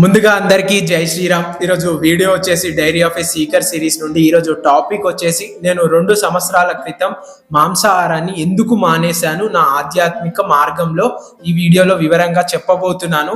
ముందుగా అందరికీ జై శ్రీరామ్. ఈరోజు వీడియో వచ్చేసి diary of A seeker series నుండి ఈరోజు టాపిక్ వచ్చేసి నేను 2 సంవత్సరాల క్రితం మాంసాహారాన్ని ఎందుకు మానేశాను నా ఆధ్యాత్మిక మార్గంలో ఈ వీడియోలో వివరంగా చెప్పబోతున్నాను.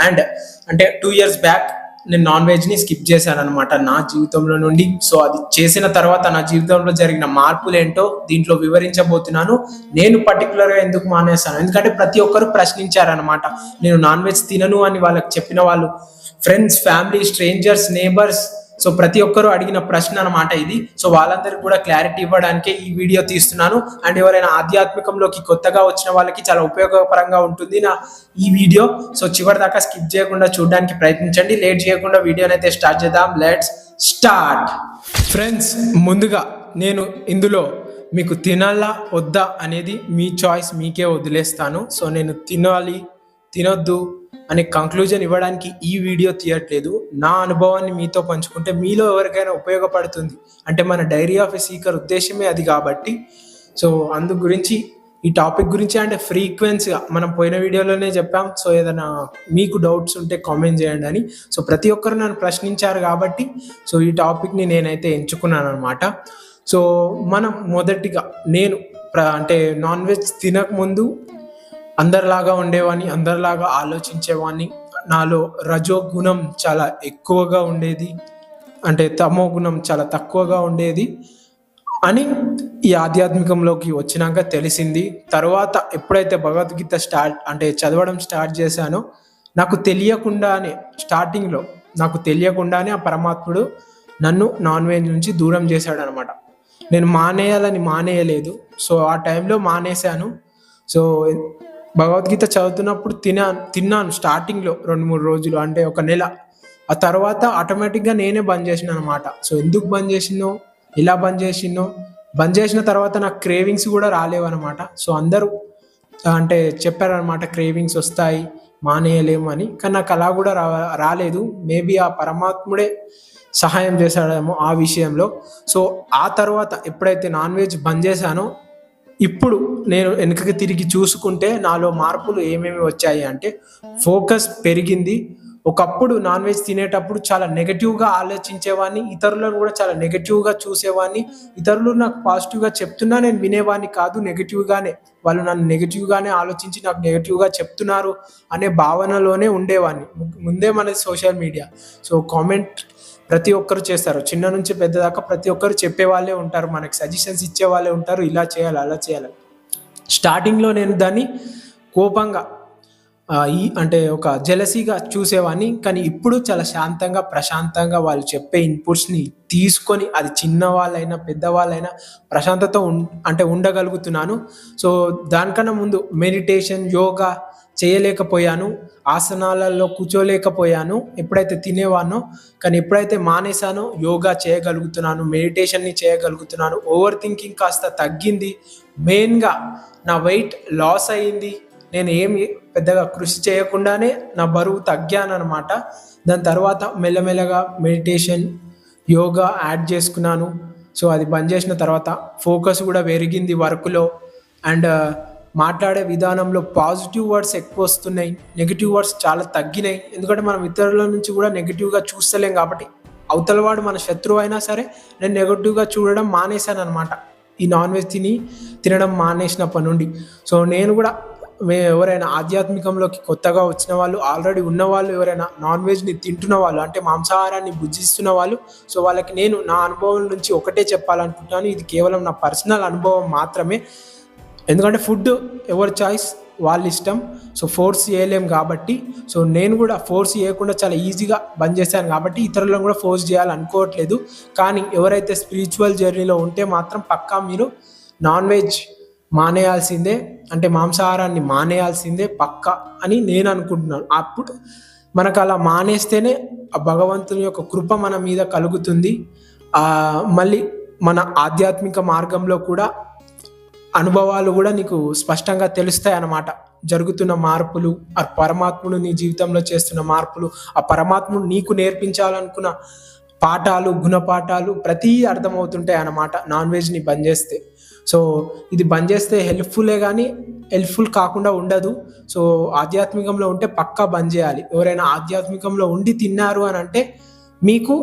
అండ్ అంటే 2 years బ్యాక్ నేను నాన్ వెజ్ ని స్కిప్ చేశాను అనమాట నా జీవితంలో నుండి. సో అది చేసిన తర్వాత నా జీవితంలో జరిగిన మార్పులు ఏంటో దీంట్లో వివరించబోతున్నాను. నేను పర్టికులర్ గా ఎందుకు మానేశాను, ఎందుకంటే ప్రతి ఒక్కరు ప్రశ్నించారనమాట. నేను నాన్ వెజ్ తినను అని వాళ్ళకి చెప్పిన వాళ్ళు, friends, family, strangers, neighbours, so ప్రతి ఒక్కరు అడిగిన ప్రశ్న అనమాట ఇది. సో వాళ్ళందరికీ కూడా క్లారిటీ ఇవ్వడానికే ఈ వీడియో తీస్తున్నాను. అండ్ ఎవరైనా ఆధ్యాత్మికంలోకి కొత్తగా వచ్చిన వాళ్ళకి చాలా ఉపయోగకరంగా ఉంటుంది నా ఈ వీడియో. సో చివరి దాకా స్కిప్ చేయకుండా చూడడానికి ప్రయత్నించండి. లేట్ చేయకుండా వీడియోని అయితే స్టార్ట్ చేద్దాం. Let's start. ఫ్రెండ్స్, ముందుగా నేను ఇందులో మీకు తినాలా వద్దా అనేది మీ చాయిస్, మీకే వదిలేస్తాను. సో నేను తినాలి తినొద్దు అనే కంక్లూజన్ ఇవ్వడానికి ఈ వీడియో తీయట్లేదు. నా అనుభవాన్ని మీతో పంచుకుంటే మీలో ఎవరికైనా ఉపయోగపడుతుంది. అంటే మన డైరీ ఆఫ్ ఎ సీకర్ ఉద్దేశమే అది కాబట్టి. సో అందు గురించి ఈ టాపిక్ గురించి అంటే ఫ్రీక్వెన్సీగా మనం పోయిన వీడియోలోనే చెప్పాం. సో ఏదైనా మీకు డౌట్స్ ఉంటే కామెంట్ చేయండి అని. సో ప్రతి ఒక్కరు నన్ను ప్రశ్నించారు కాబట్టి సో ఈ టాపిక్ని నేనైతే ఎంచుకున్నాను అనమాట. సో మనం మొదటిగా నేను అంటే నాన్ వెజ్ తినకముందు అందరిలాగా ఉండేవాడిని, అందరిలాగా ఆలోచించేవాడిని. నాలో రజో గుణం చాలా ఎక్కువగా ఉండేది, అంటే తమో గుణం చాలా తక్కువగా ఉండేది అని ఈ ఆధ్యాత్మికంలోకి వచ్చినాక తెలిసింది. తర్వాత ఎప్పుడైతే భగవద్గీత అంటే చదవడం స్టార్ట్ చేశానో నాకు తెలియకుండానే, స్టార్టింగ్లో నాకు తెలియకుండానే ఆ పరమాత్ముడు నన్ను నాన్ వెజ్ నుంచి దూరం చేశాడు అనమాట. నేను మానేయలేదు. సో ఆ టైంలో మానేశాను. సో భగవద్గీత చదువుతున్నప్పుడు తిన్నాను స్టార్టింగ్లో 2-3 రోజులు, అంటే ఒక నెల. ఆ తర్వాత ఆటోమేటిక్గా నేనే బంద్ చేసిన అనమాట. సో ఎందుకు బంద్ చేసినో, ఎలా బంద్ చేసిన తర్వాత నాకు క్రేవింగ్స్ కూడా రాలేవన్నమాట. సో అందరూ అంటే చెప్పారనమాట, క్రేవింగ్స్ వస్తాయి, మానేయలేము అని. కానీ నాకు అలా కూడా రాలేదు. మేబీ ఆ పరమాత్ముడే సహాయం చేశాడేమో ఆ విషయంలో. సో ఆ తర్వాత ఎప్పుడైతే నాన్ వెజ్ బంద్ చేశానో, ఇప్పుడు నేను వెనకకి తిరిగి చూసుకుంటే నాలో మార్పులు ఏమేమి వచ్చాయి అంటే, ఫోకస్ పెరిగింది. ఒకప్పుడు నాన్ వెజ్ తినేటప్పుడు చాలా నెగటివ్గా ఆలోచించేవాడిని, ఇతరులను కూడా చాలా నెగటివ్గా చూసేవాడిని. ఇతరులు నాకు పాజిటివ్గా చెప్తున్నా నేను వినేవాడిని కాదు, నెగటివ్గానే వాళ్ళు నన్ను నెగటివ్గానే ఆలోచించి నాకు నెగటివ్గా చెప్తున్నారు అనే భావనలోనే ఉండేవాడిని. ముందే మనది సోషల్ మీడియా. సో కామెంట్ ప్రతి ఒక్కరు చేస్తారు, చిన్న నుంచి పెద్ద దాకా ప్రతి ఒక్కరు చెప్పే వాళ్ళే ఉంటారు, మనకి సజెషన్స్ ఇచ్చే వాళ్ళే ఉంటారు, ఇలా చేయాలి అలా చేయాలి. స్టార్టింగ్లో నేను దాన్ని కోపంగా అంటే ఒక జెలసీగా చూసేవాడిని. కానీ ఇప్పుడు చాలా శాంతంగా, ప్రశాంతంగా వాళ్ళు చెప్పే ఇన్పుట్స్ని తీసుకొని, అది చిన్నవాళ్ళైనా పెద్దవాళ్ళైనా ప్రశాంతత అంటే ఉండగలుగుతున్నాను. సో దానికన్నా ముందు మెడిటేషన్, యోగా చేయలేకపోయాను, ఆసనాలలో కూర్చోలేకపోయాను ఎప్పుడైతే తినేవానో. కానీ ఎప్పుడైతే మానేశానో యోగా చేయగలుగుతున్నాను, మెడిటేషన్ని చేయగలుగుతున్నాను. ఓవర్ థింకింగ్ కాస్త తగ్గింది. మెయిన్గా నా వెయిట్ లాస్ అయ్యింది. నేను ఏమి పెద్దగా కృషి చేయకుండానే నా బరువు తగ్గాను అనమాట. దాని తర్వాత మెల్లమెల్లగా మెడిటేషన్, యోగా యాడ్ చేసుకున్నాను. సో అది బంద్ చేసిన తర్వాత ఫోకస్ కూడా పెరిగింది వర్క్లో. అండ్ మాట్లాడే విధానంలో పాజిటివ్ వర్డ్స్ ఎక్కువ వస్తున్నాయి, నెగిటివ్ వర్డ్స్ చాలా తగ్గినాయి. ఎందుకంటే మనం ఇతరుల నుంచి కూడా నెగిటివ్గా చూస్తలేం కాబట్టి. అవతలవాడు మన శత్రువు అయినా సరే నేను నెగిటివ్గా చూడడం మానేశాను అనమాట ఈ నాన్ వెజ్ తినడం మానేసినప్పటి నుండి. సో నేను కూడా ఎవరైనా ఆధ్యాత్మికంలోకి కొత్తగా వచ్చిన వాళ్ళు, ఆల్రెడీ ఉన్నవాళ్ళు, ఎవరైనా నాన్ వెజ్ని తింటున్న వాళ్ళు, అంటే మాంసాహారాన్ని భుజిస్తున్న వాళ్ళు, సో వాళ్ళకి నేను నా అనుభవం నుంచి ఒకటే చెప్పాలనుకుంటున్నాను. ఇది కేవలం నా పర్సనల్ అనుభవం మాత్రమే. ఎందుకంటే ఫుడ్ ఎవరి చాయిస్, వాళ్ళ ఇష్టం. సో ఫోర్స్ చేయలేం కాబట్టి. సో నేను కూడా ఫోర్స్ చేయకుండా చాలా ఈజీగా బంద్ చేశాను కాబట్టి ఇతరులను కూడా ఫోర్స్ చేయాలనుకోవట్లేదు. కానీ ఎవరైతే స్పిరిచువల్ జర్నీలో ఉంటే మాత్రం పక్కా మీరు నాన్ వెజ్ మానేయాల్సిందే, అంటే మాంసాహారాన్ని మానేయాల్సిందే పక్కా అని నేను అనుకుంటున్నాను. అప్పుడు మనకు అలా మానేస్తేనే ఆ భగవంతుని యొక్క కృప మన మీద కలుగుతుంది. మళ్ళీ మన ఆధ్యాత్మిక మార్గంలో కూడా అనుభవాలు కూడా నీకు స్పష్టంగా తెలుస్తాయి అన్నమాట. జరుగుతున్న మార్పులు, ఆ పరమాత్ముడు నీ జీవితంలో చేస్తున్న మార్పులు, ఆ పరమాత్ముడు నీకు నేర్పించాలనుకున్న పాఠాలు, గుణపాఠాలు ప్రతి అర్థమవుతుంటాయి అన్నమాట నాన్ వెజ్ని బంద్ చేస్తే. సో ఇది బంద్ చేస్తే హెల్ప్ఫుల్లే కానీ హెల్ప్ఫుల్ కాకుండా ఉండదు. సో ఆధ్యాత్మికంలో ఉంటే పక్కా బంద్ చేయాలి. ఎవరైనా ఆధ్యాత్మికంలో ఉండి తిన్నారు అని అంటే మీకు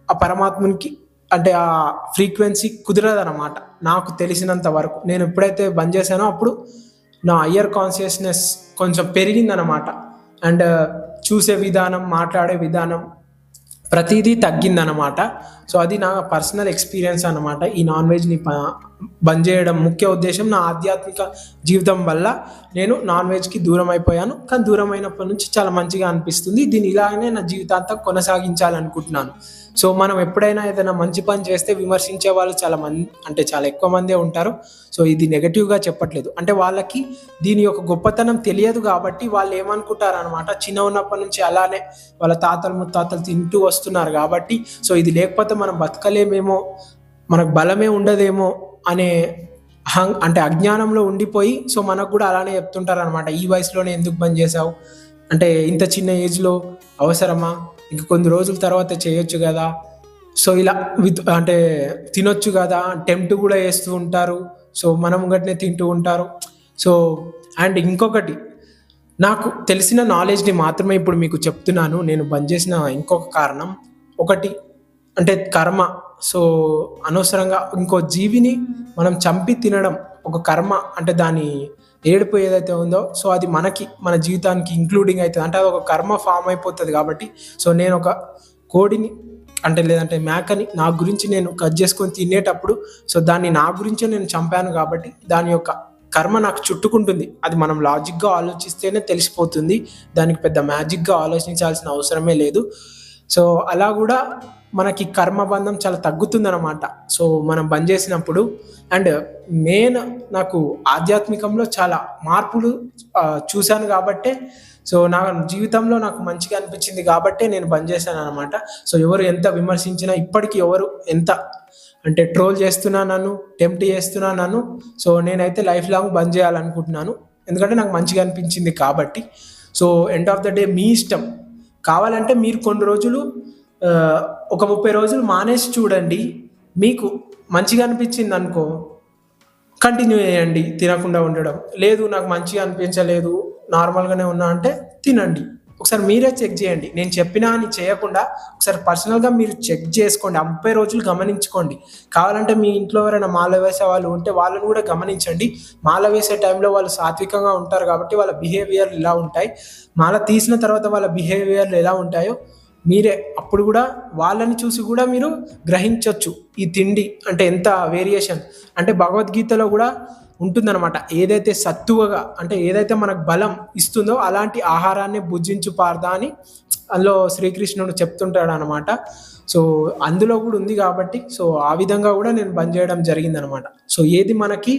ఆ పరమాత్మునికి అంటే ఆ ఫ్రీక్వెన్సీ కుదరదన్నమాట. నాకు తెలిసినంత వరకు నేను ఎప్పుడైతే బంద్ చేశానో అప్పుడు నా హయ్యర్ కాన్షియస్నెస్ కొంచెం పెరిగిందనమాట. అండ్ చూసే విధానం, మాట్లాడే విధానం ప్రతిదీ తగ్గిందనమాట. సో అది నా పర్సనల్ ఎక్స్పీరియన్స్ అనమాట. ఈ నాన్ వెజ్ని బంద్ చేయడం ముఖ్య ఉద్దేశం నా ఆధ్యాత్మిక జీవితం వల్ల నేను నాన్ వెజ్కి దూరం అయిపోయాను. కానీ దూరం అయినప్పటి నుంచి చాలా మంచిగా అనిపిస్తుంది. దీన్ని ఇలాగనే నా జీవితాంతం కొనసాగించాలనుకుంటున్నాను. సో మనం ఎప్పుడైనా ఏదైనా మంచి పని చేస్తే విమర్శించే వాళ్ళు చాలా ఎక్కువ మందే ఉంటారు. సో ఇది నెగటివ్గా చెప్పట్లేదు, అంటే వాళ్ళకి దీని యొక్క గొప్పతనం తెలియదు కాబట్టి వాళ్ళు ఏమనుకుంటారు అనమాట, చిన్న ఉన్నప్పటి నుంచి అలానే వాళ్ళ తాతలు ముత్తాతలు తింటూ వస్తున్నారు కాబట్టి సో ఇది లేకపోతే మనం బతకలేమేమో, మనకు బలమే ఉండదేమో అనే అంటే అజ్ఞానంలో ఉండిపోయి సో మనకు కూడా అలానే చెప్తుంటారు అనమాట. ఈ వయసులోనే ఎందుకు బంద్ చేసావు, అంటే ఇంత చిన్న ఏజ్లో అవసరమా, ఇంక కొన్ని రోజుల తర్వాత చేయొచ్చు కదా, సో ఇలా అంటే తినొచ్చు కదా, టెంప్ట్ కూడా వేస్తూ ఉంటారు. సో మనం గట్టినే తింటూ ఉంటారు. సో అండ్ ఇంకొకటి, నాకు తెలిసిన నాలెడ్జ్ని మాత్రమే ఇప్పుడు మీకు చెప్తున్నాను. నేను బంద్ చేసిన ఇంకొక కారణం ఒకటి అంటే కర్మ. సో అనవసరంగా ఇంకో జీవిని మనం చంపి తినడం ఒక కర్మ, అంటే దాని ఏడుపు ఏదైతే ఉందో సో అది మన జీవితానికి ఇంక్లూడింగ్ అవుతుంది, అంటే అది ఒక కర్మ ఫామ్ అయిపోతుంది. కాబట్టి సో నేను ఒక కోడిని అంటే లేదంటే మేకని నా గురించి నేను కట్ చేసుకొని తినేటప్పుడు సో దాన్ని నా గురించే నేను చంపాను కాబట్టి దాని యొక్క కర్మ నాకు చుట్టుకుంటుంది. అది మనం లాజిక్గా ఆలోచిస్తేనే తెలిసిపోతుంది, దానికి పెద్ద మ్యాజిక్గా ఆలోచించాల్సిన అవసరమే లేదు. సో అలా కూడా మనకి కర్మబంధం చాలా తగ్గుతుందన్నమాట సో మనం బంద్ చేసినప్పుడు. అండ్ మెయిన్ నాకు ఆధ్యాత్మికంలో చాలా మార్పులు చూశాను కాబట్టే సో నా జీవితంలో నాకు మంచిగా అనిపించింది కాబట్టే నేను బంద్ చేశాను అనమాట. సో ఎవరు ఎంత విమర్శించినా, ఇప్పటికీ ఎవరు ఎంత అంటే ట్రోల్ చేస్తున్నా నన్ను, టెంప్ట్ చేస్తున్నా నన్ను, సో నేనైతే లైఫ్ లాంగ్ బంద్ చేయాలనుకుంటున్నాను. ఎందుకంటే నాకు మంచిగా అనిపించింది కాబట్టి. So end of the day మీ ఇష్టం. కావాలంటే మీరు కొన్ని రోజులు ఒక 30 రోజులు మానేసి చూడండి, మీకు మంచిగా అనిపించింది అనుకో కంటిన్యూ చేయండి తినకుండా ఉండడం. లేదు నాకు మంచిగా అనిపించలేదు, నార్మల్గానే ఉన్నా అంటే తినండి. ఒకసారి మీరే చెక్ చేయండి, నేను చెప్పినా అని చేయకుండా ఒకసారి పర్సనల్గా మీరు చెక్ చేసుకోండి. 30 రోజులు గమనించుకోండి. కావాలంటే మీ ఇంట్లో ఎవరైనా మాల వేసే వాళ్ళు ఉంటే వాళ్ళని కూడా గమనించండి. మాల వేసే టైంలో వాళ్ళు సాత్వికంగా ఉంటారు కాబట్టి వాళ్ళ బిహేవియర్లు ఇలా ఉంటాయి, మాల తీసిన తర్వాత వాళ్ళ బిహేవియర్లు ఎలా ఉంటాయో మీరే అప్పుడు కూడా వాళ్ళని చూసి కూడా మీరు గ్రహించవచ్చు ఈ తిండి అంటే ఎంత వేరియేషన్. అంటే భగవద్గీతలో కూడా ఉంటుందన్నమాట, ఏదైతే సత్తువగా అంటే ఏదైతే మనకు బలం ఇస్తుందో అలాంటి ఆహారాన్ని భుజించు పార్దా అని అందులో శ్రీకృష్ణుడు చెప్తుంటాడు అనమాట. సో అందులో కూడా ఉంది కాబట్టి సో ఆ విధంగా కూడా నేను బంద్ చేయడం జరిగిందనమాట. సో ఏది మనకి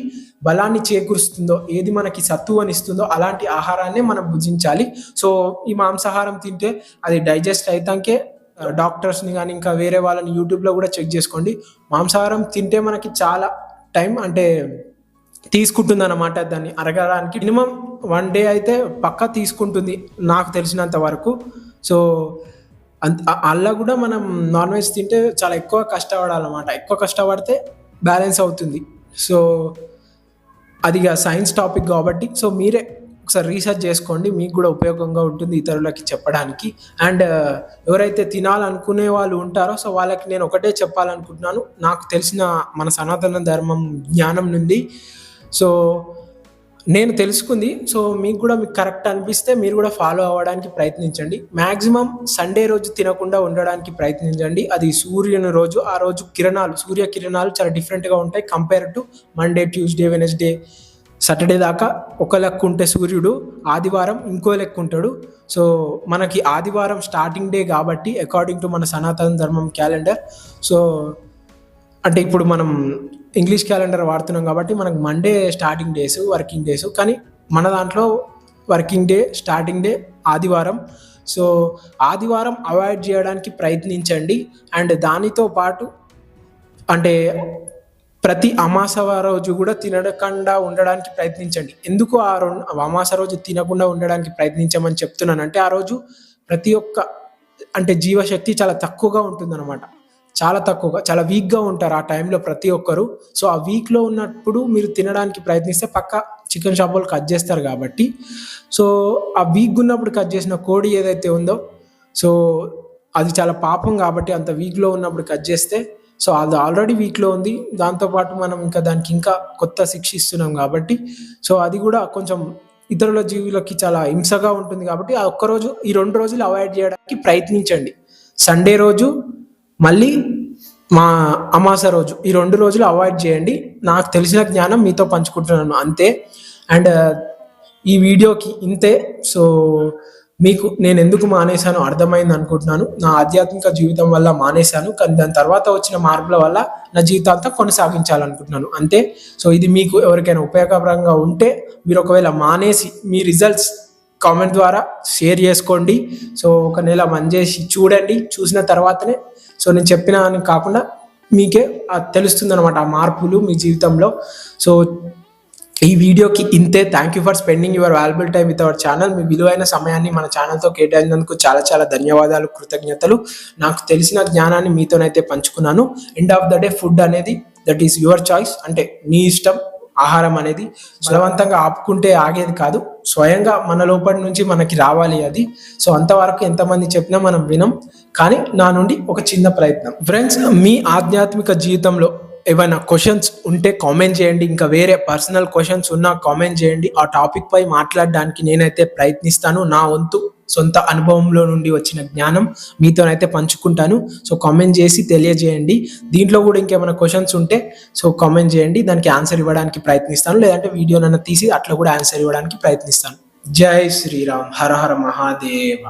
బలాన్ని చేకూరుస్తుందో, ఏది మనకి సత్తువనిస్తుందో అలాంటి ఆహారాన్ని మనం భుజించాలి. సో ఈ మాంసాహారం తింటే అది డైజెస్ట్ అయితాకే డాక్టర్స్ని కానీ ఇంకా వేరే వాళ్ళని యూట్యూబ్లో కూడా చెక్ చేసుకోండి. మాంసాహారం తింటే మనకి చాలా టైం అంటే తీసుకుంటుంది అన్నమాట, దాన్ని అరగడానికి మినిమం 1 డే అయితే పక్కా తీసుకుంటుంది నాకు తెలిసినంత వరకు. సో అలా కూడా మనం నాన్ వెజ్ తింటే చాలా ఎక్కువ కష్టపడాలన్నమాట, ఎక్కువ కష్టపడితే బ్యాలెన్స్ అవుతుంది. సో అది సైన్స్ టాపిక్ కాబట్టి సో మీరే ఒకసారి రీసెర్చ్ చేసుకోండి, మీకు కూడా ఉపయోగంగా ఉంటుంది ఇతరులకి చెప్పడానికి. అండ్ ఎవరైతే తినాలనుకునే వాళ్ళు ఉంటారో సో వాళ్ళకి నేను ఒకటే చెప్పాలనుకుంటున్నాను, నాకు తెలిసిన మన సనాతన ధర్మం జ్ఞానం నుండి. సో నేను తెలుసుకుంది, సో మీకు కరెక్ట్ అనిపిస్తే మీరు కూడా ఫాలో అవ్వడానికి ప్రయత్నించండి. మ్యాక్సిమం సండే రోజు తినకుండా ఉండడానికి ప్రయత్నించండి. అది సూర్యుని రోజు, ఆ రోజు సూర్య కిరణాలు చాలా డిఫరెంట్గా ఉంటాయి compare to Monday, Tuesday, Wednesday, Saturday దాకా ఒక లెక్క ఉంటే సూర్యుడు, ఆదివారం ఇంకో లెక్క ఉంటాడు. సో మనకి ఆదివారం స్టార్టింగ్ డే కాబట్టి అకార్డింగ్ టు మన సనాతన ధర్మం క్యాలెండర్. సో అంటే ఇప్పుడు మనం ఇంగ్లీష్ క్యాలెండర్ వాడుతున్నాం కాబట్టి మనకు Monday starting days, working days, కానీ మన దాంట్లో వర్కింగ్ డే స్టార్టింగ్ డే ఆదివారం. సో ఆదివారం అవాయిడ్ చేయడానికి ప్రయత్నించండి. అండ్ దానితో పాటు అంటే ప్రతి అమాస రోజు కూడా తినకుండా ఉండడానికి ప్రయత్నించండి. ఎందుకు అమాస రోజు తినకుండా ఉండడానికి ప్రయత్నించమని చెప్తున్నానంటే ఆ రోజు ప్రతి ఒక్క అంటే జీవశక్తి చాలా తక్కువగా ఉంటుందన్నమాట. చాలా తక్కువగా, చాలా వీక్‌గా ఉంటారు ఆ టైంలో ప్రతి ఒక్కరు. సో, ఆ వీక్‌లో ఉన్నప్పుడు మీరు తినడానికి ప్రయత్నిస్తే పక్కా చికెన్ షాప్ వాళ్ళు కట్ జేస్తారు గాబట్టి, సో, ఆ వీక్‌గున్నప్పుడు కట్ జేసిన కోడి ఏదైతే ఉందో, సో, అది చాలా పాపం గాబట్టి అంత వీక్‌లో ఉన్నప్పుడు కట్ జేస్తే, సో, అది ఆల్రెడీ వీక్‌లో ఉంది. దాంతో పాటు మనం ఇంకా దానికి ఇంకా కొత్త శిక్ష ఇస్తున్నాం గాబట్టి, సో, అది గూడా కొంచెం ఇతరుల జీవులకి చాలా హింసగా ఉంటుంది గాబట్టి, ఆ ఒక్కరోజు ఈ 2 రోజులు అవాయిడ్ జేయడానికి ప్రయత్నించండి. సండే రోజు, మళ్ళీ మా అమావాస రోజు. ఈ 2 రోజులు అవాయిడ్ జేయండి. నాకు తెలిసిన జ్ఞానం మీతో పంచుకుంటున్నాను అంతే. అండ్ ఈ వీడియోకి ఇంతే. సో, మీకు నేనెందుకు మానేశానో అర్థమైందనుకుంటున్నాను. నా ఆధ్యాత్మిక జీవితం వల్ల మానేశాను. కానీ దాని తర్వాత వచ్చిన మార్పుల వల్ల నా జీవితాంతం కొనసాగించాలనుకుంటున్నాను. అంతే. సో, ఇది మీకు ఎవరికైనా ఉపయోగకరంగా ఉంటే మీరు ఒకవేళ మానేసి మీ రిజల్ట్స్ కామెంట్ ద్వారా షేర్ చేసుకోండి. సో, ఒక నెల జేసి చూడండి. చూసిన తర్వాతనే సో, నేను చెప్పిన అని కాకుండా మీకే తెలుస్తుందనమాట ఆ మార్పులు మీ జీవితంలో. సో, ఈ వీడియోకి ఇంతే. Thank you for spending your valuable time with our channel. మీ విలువైన సమయాన్ని మన ఛానల్‌తో కేటాయించినందుకు చాలా చాలా ధన్యవాదాలు, కృతజ్ఞతలు. నాకు తెలిసిన జ్ఞానాన్ని మీతోనైతే పంచుకున్నాను. End of the day food అనేది దట్ ఈస్ యువర్ చాయిస్. అంటే మీ ఇష్టం. ఆహారం అనేది బలవంతంగా ఆపుకుంటే ఆగేది కాదు. స్వయంగా మన లోపటి నుంచి మనకి రావాలి అది. సో, అంతవరకు ఎంతమంది చెప్పినా మనం వినం. కానీ నా నుండి ఒక చిన్న ప్రయత్నం. ఫ్రెండ్స్, మీ ఆధ్యాత్మిక జీవితంలో ఏవైనా క్వెషన్స్ ఉంటే కామెంట్ చేయండి. ఇంకా వేరే పర్సనల్ క్వెషన్స్ ఉన్నా కామెంట్ చేయండి. ఆ టాపిక్ పై మాట్లాడడానికి నేనైతే ప్రయత్నిస్తాను. నా వంతు సొంత అనుభవంలో నుండి వచ్చిన జ్ఞానం మీతోనైతే పంచుకుంటాను. సో, కామెంట్ చేసి తెలియజేయండి. దీంట్లో కూడా ఇంకేమైనా క్వెషన్స్ ఉంటే సో కామెంట్ చేయండి. దానికి ఆన్సర్ ఇవ్వడానికి ప్రయత్నిస్తాను. లేదంటే వీడియోనన్నా తీసి అట్లా కూడా ఆన్సర్ ఇవ్వడానికి ప్రయత్నిస్తాను. జై శ్రీరామ్. హర హర మహాదేవ.